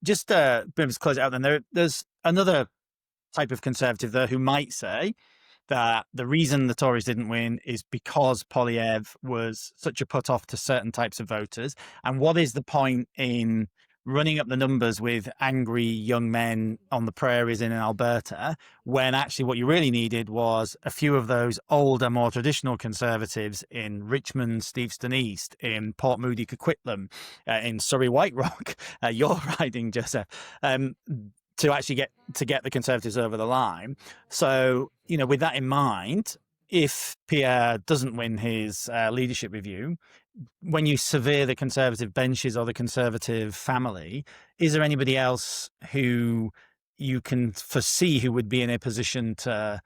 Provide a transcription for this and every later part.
just maybe to close it out, then there's another type of conservative there who might say that the reason the Tories didn't win is because Poilievre was such a put off to certain types of voters. And what is the point in running up the numbers with angry young men on the prairies in Alberta when actually what you really needed was a few of those older, more traditional conservatives in Richmond, Steveston East, in Port Moody, Coquitlam, in Surrey, White Rock, your riding, Joseph, to actually get the Conservatives over the line. So, with that in mind, if Pierre doesn't win his leadership review, when you survey the Conservative benches or the Conservative family, is there anybody else who you can foresee who would be in a position to,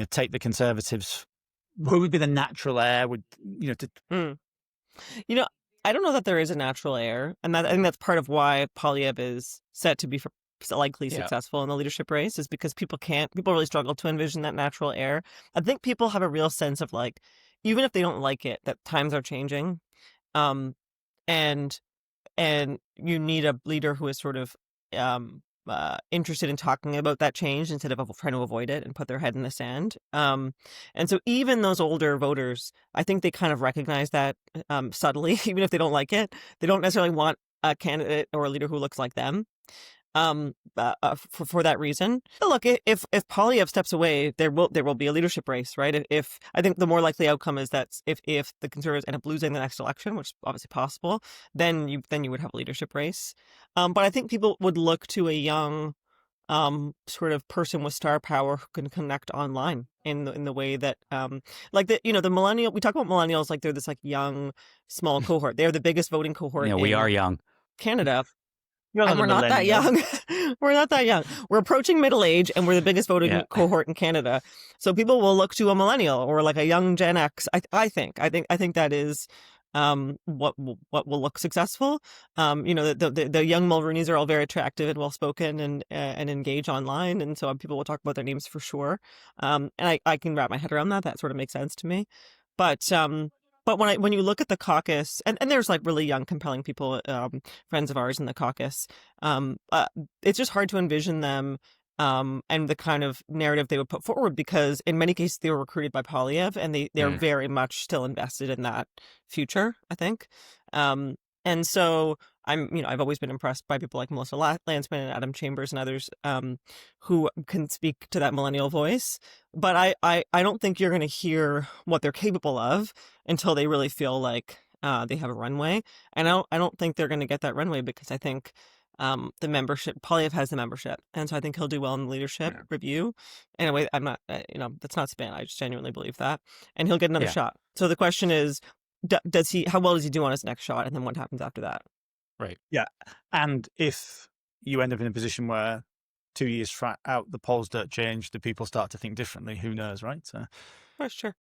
take the Conservatives? Who would be the natural heir? I don't know that there is a natural heir, and I think that's part of why Poilievre is set to be likely successful in the leadership race, is because people really struggle to envision that natural heir. I think people have a real sense of, like, even if they don't like it, that times are changing, and you need a leader who is sort of interested in talking about that change instead of trying to avoid it and put their head in the sand. And so even those older voters, I think they kind of recognize that subtly, even if they don't like it. They don't necessarily want a candidate or a leader who looks like them. For that reason. But look, if Poilievre steps away, there will be a leadership race, right? If I think the more likely outcome is that if the Conservatives end up losing the next election, which is obviously possible, then you would have a leadership race. But I think people would look to a young sort of person with star power who can connect online in the way that like the millennial. We talk about millennials like they're this like young small cohort. They're the biggest voting cohort. We are young. Canada. You're And we're not that young. We're not that young. We're approaching middle age, and we're the biggest voting cohort in Canada. So people will look to a millennial or like a young Gen X. I think that is what will look successful. The young Mulrooney's are all very attractive and well spoken and engage online, and so people will talk about their names for sure. And I can wrap my head around that. That sort of makes sense to me. But when you look at the caucus, and there's like really young, compelling people, friends of ours in the caucus, it's just hard to envision them and the kind of narrative they would put forward, because in many cases they were recruited by Poilievre, and they're very much still invested in that future, I think. And so I've always been impressed by people like Melissa Landsman and Adam Chambers and others who can speak to that millennial voice. But I don't think you're going to hear what they're capable of until they really feel like they have a runway. And I don't think they're going to get that runway, because I think the membership, Poilievre has the membership. And so I think he'll do well in the leadership review. Anyway, I'm not, that's not spin. I just genuinely believe that. And he'll get another shot. So the question is, how well does he do on his next shot? And then what happens after that? Right. Yeah. And if you end up in a position where 2 years out, the polls don't change, the people start to think differently, who knows, right? So, Oh, sure.